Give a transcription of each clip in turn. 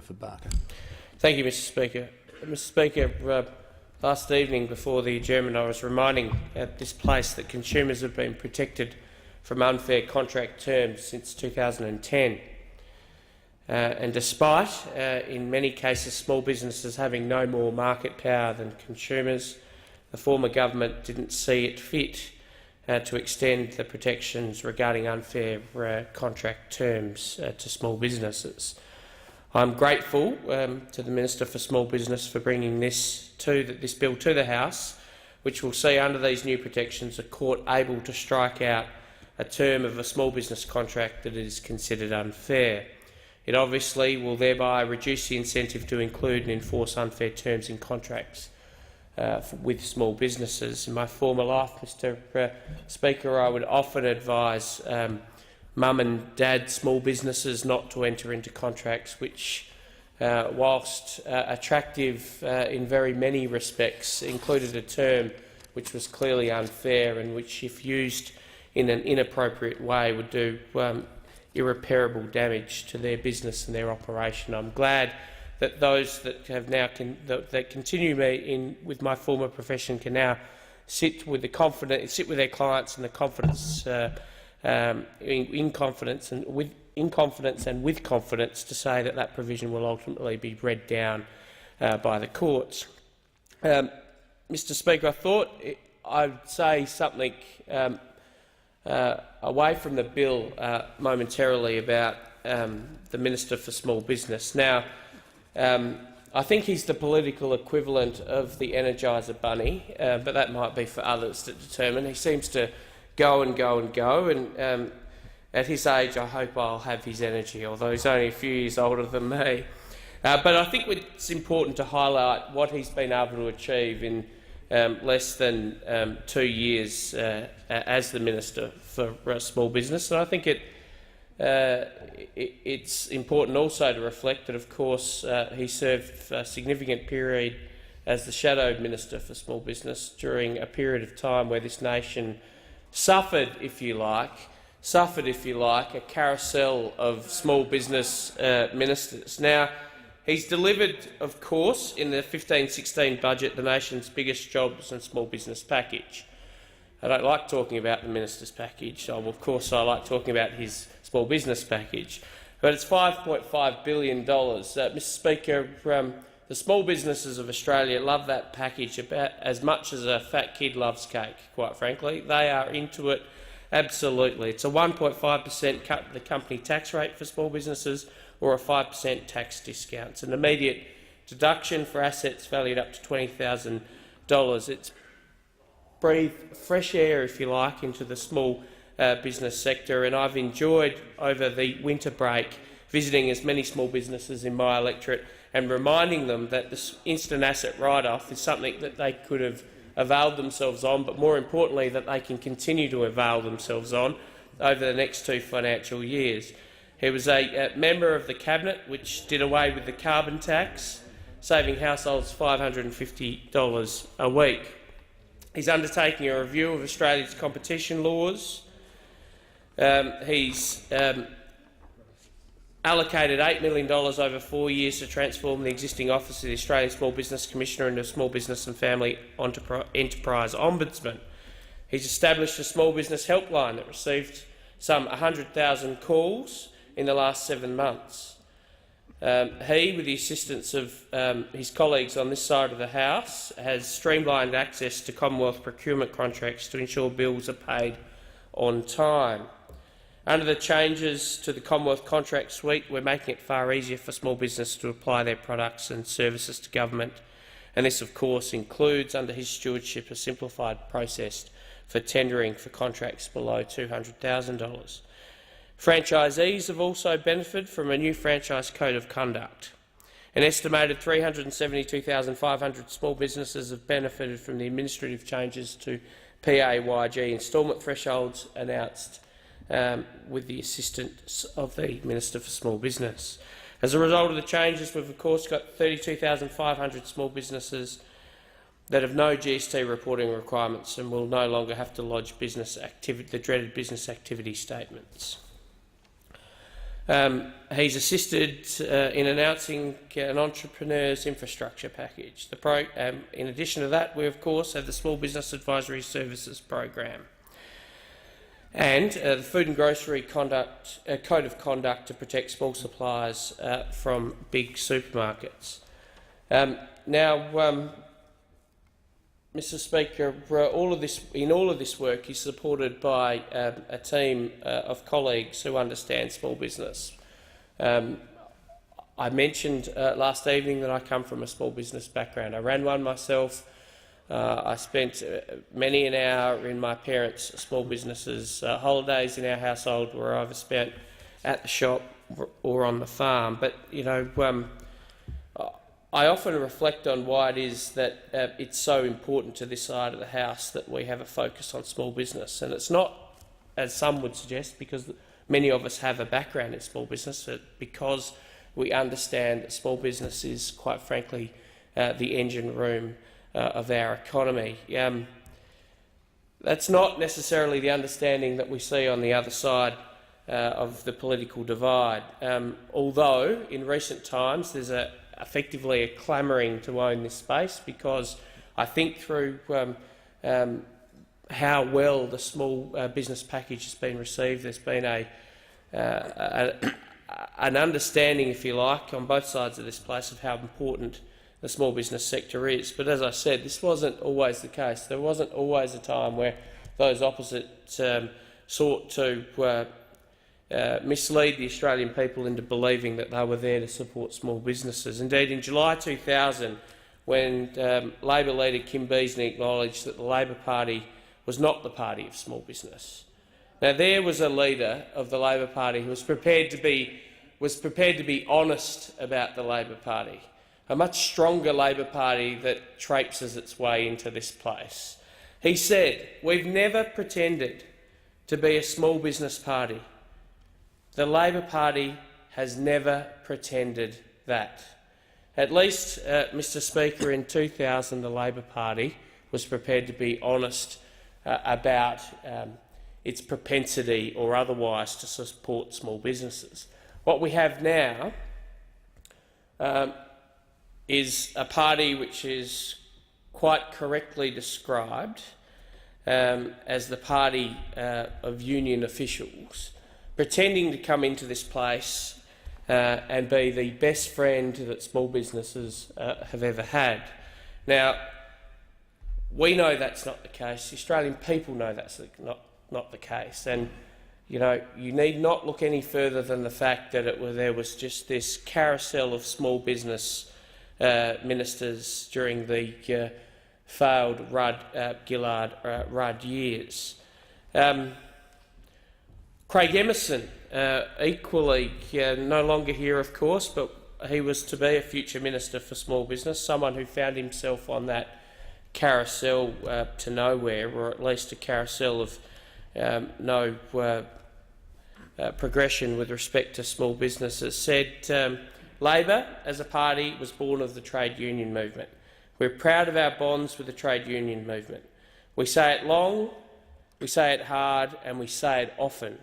for Barker. Thank you, Mr Speaker. Mr Speaker, last evening before the adjournment I was reminding this place that consumers have been protected from unfair contract terms since 2010. And despite, in many cases, small businesses having no more market power than consumers, the former government didn't see it fit to extend the protections regarding unfair contract terms to small businesses. I'm grateful to the Minister for Small Business for bringing this bill to the House, which will see under these new protections a court able to strike out a term of a small business contract that is considered unfair. It obviously will thereby reduce the incentive to include and enforce unfair terms in contracts with small businesses. In my former life, Mr Speaker, I would often advise mum and dad small businesses not to enter into contracts which, whilst attractive in very many respects, included a term which was clearly unfair and which, if used in an inappropriate way, would do irreparable damage to their business and their operation. I'm glad that those that have now that continue me with my former profession can now sit with their clients in the confidence, in confidence and with confidence to say that that provision will ultimately be read down by the courts. Mr Speaker, I thought I'd say something away from the bill momentarily about the Minister for Small Business. Now, I think he's the political equivalent of the Energizer Bunny, but that might be for others to determine. He seems to go and go and go, and at his age I hope I'll have his energy, although he's only a few years older than me. But I think it's important to highlight what he's been able to achieve in less than 2 years as the Minister for Small Business. And I think it's important also to reflect that, of course, he served a significant period as the Shadow Minister for Small Business during a period of time where this nation suffered, if you like, a carousel of small business ministers. Now, he's delivered, of course, in the 15-16 budget, the nation's biggest jobs and small business package. I don't like talking about the minister's package. Of course, I like talking about his small business package. But it's $5.5 billion. Mr Speaker, the small businesses of Australia love that package about as much as a fat kid loves cake, quite frankly. They are into it absolutely. It's a 1.5% cut to the company tax rate for small businesses, or a 5% tax discount. It's an immediate deduction for assets valued up to $20,000. It's breathed fresh air, if you like, into the small business sector, and I've enjoyed over the winter break visiting as many small businesses in my electorate and reminding them that this instant asset write-off is something that they could have availed themselves on, but more importantly that they can continue to avail themselves on over the next 2 financial years. He was a member of the Cabinet which did away with the carbon tax, saving households $550 a week. He's undertaking a review of Australia's competition laws. He's allocated $8 million over 4 years to transform the existing office of the Australian Small Business Commissioner into a Small Business and Family Enterprise Ombudsman. He's established a small business helpline that received some 100,000 calls in the last 7 months. He, with the assistance of his colleagues on this side of the House, has streamlined access to Commonwealth procurement contracts to ensure bills are paid on time. Under the changes to the Commonwealth contract suite, we're making it far easier for small business to apply their products and services to government, and this, of course, includes, under his stewardship, a simplified process for tendering for contracts below $200,000. Franchisees have also benefited from a new franchise code of conduct. An estimated 372,500 small businesses have benefited from the administrative changes to PAYG instalment thresholds announced with the assistance of the Minister for Small Business. As a result of the changes, we've of course got 32,500 small businesses that have no GST reporting requirements and will no longer have to lodge the dreaded business activity statements. He's assisted in announcing an entrepreneur's infrastructure package. In addition to that, we of course have the Small Business Advisory Services Program and the Food and Grocery Code of Conduct to protect small suppliers from big supermarkets. Mr. Speaker, in all of this work is supported by a team of colleagues who understand small business. I mentioned last evening that I come from a small business background. I ran one myself. I spent many an hour in my parents' small businesses, holidays in our household were either spent at the shop or on the farm. But I often reflect on why it is that it's so important to this side of the House that we have a focus on small business. And it's not, as some would suggest, because many of us have a background in small business, but because we understand that small business is, quite frankly, the engine room of our economy. That's not necessarily the understanding that we see on the other side of the political divide, although in recent times there's effectively a clamouring to own this space, because I think through how well the small business package has been received, there's been an understanding, if you like, on both sides of this place of how important the small business sector is. But as I said, this wasn't always the case. There wasn't always a time where those opposite sought to mislead the Australian people into believing that they were there to support small businesses. Indeed, in July 2000, when Labor leader Kim Beazley acknowledged that the Labor Party was not the party of small business. Now, there was a leader of the Labor Party who was prepared to be honest about the Labor Party, a much stronger Labor Party that traipses its way into this place. He said, "We've never pretended to be a small business party. The Labor Party has never pretended that." At least, Mr. Speaker, in 2000, the Labor Party was prepared to be honest about its propensity or otherwise to support small businesses. What we have now is a party which is quite correctly described as the party of union officials, pretending to come into this place and be the best friend that small businesses have ever had. Now, we know that's not the case. The Australian people know that's not the case. And you need not look any further than the fact that there was just this carousel of small business ministers during the failed Gillard-Rudd years. Craig Emerson, equally no longer here, of course, but he was to be a future Minister for Small Business, someone who found himself on that carousel to nowhere, or at least a carousel of no progression with respect to small businesses, said Labor, as a party, was born of the trade union movement. We're proud of our bonds with the trade union movement. We say it long, we say it hard, and we say it often.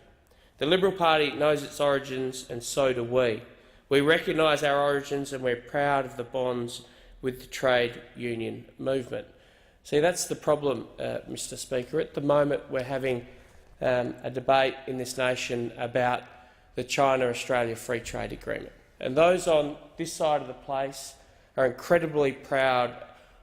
The Liberal Party knows its origins, and so do we. We recognise our origins, and we're proud of the bonds with the trade union movement. See, that's the problem, Mr. Speaker. At the moment, we're having a debate in this nation about the China-Australia Free Trade Agreement. And those on this side of the place are incredibly proud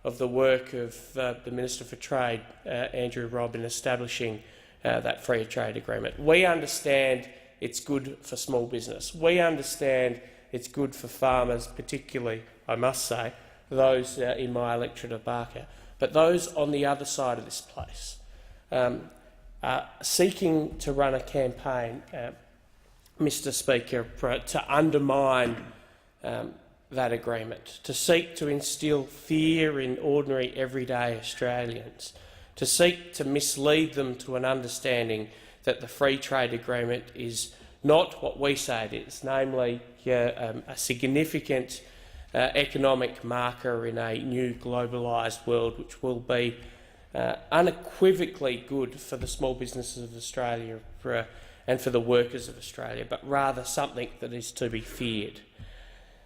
of the work of the Minister for Trade, Andrew Robb, in establishing that free trade agreement. We understand it's good for small business. We understand it's good for farmers, particularly, I must say, those in my electorate of Barker. But those on the other side of this place are seeking to run a campaign, Mr. Speaker, to undermine that agreement, to seek to instil fear in ordinary, everyday Australians, to seek to mislead them to an understanding that the free trade agreement is not what we say it is, namely a significant economic marker in a new globalised world, which will be unequivocally good for the small businesses of Australia and for the workers of Australia, but rather something that is to be feared.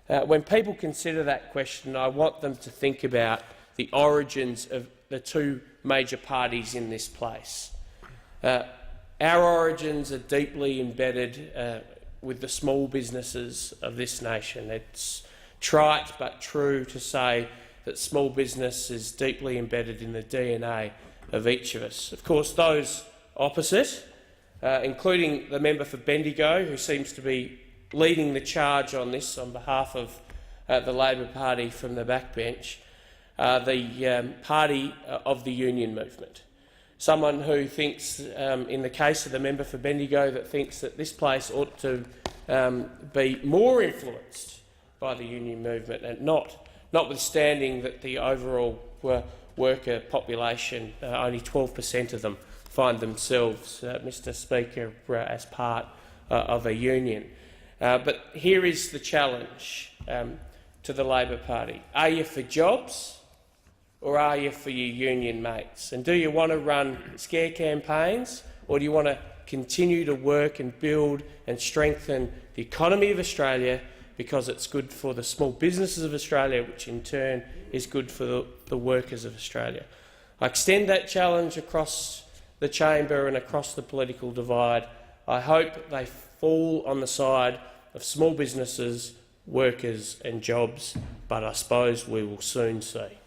When people consider that question, I want them to think about the origins of the two major parties in this place. Our origins are deeply embedded with the small businesses of this nation. It's trite but true to say that small business is deeply embedded in the DNA of each of us. Of course, those opposite, including the member for Bendigo, who seems to be leading the charge on this on behalf of the Labor Party from the backbench, the party of the union movement. Someone who thinks, in the case of the member for Bendigo, that thinks that this place ought to be more influenced by the union movement, and notwithstanding that the overall worker population, only 12% of them find themselves, Mr Speaker, as part of a union. But here is the challenge to the Labor Party. Are you for jobs, or are you for your union mates? And do you want to run scare campaigns, or do you want to continue to work and build and strengthen the economy of Australia because it's good for the small businesses of Australia, which in turn is good for the workers of Australia? I extend that challenge across the chamber and across the political divide. I hope they fall on the side of small businesses, workers and jobs, but I suppose we will soon see.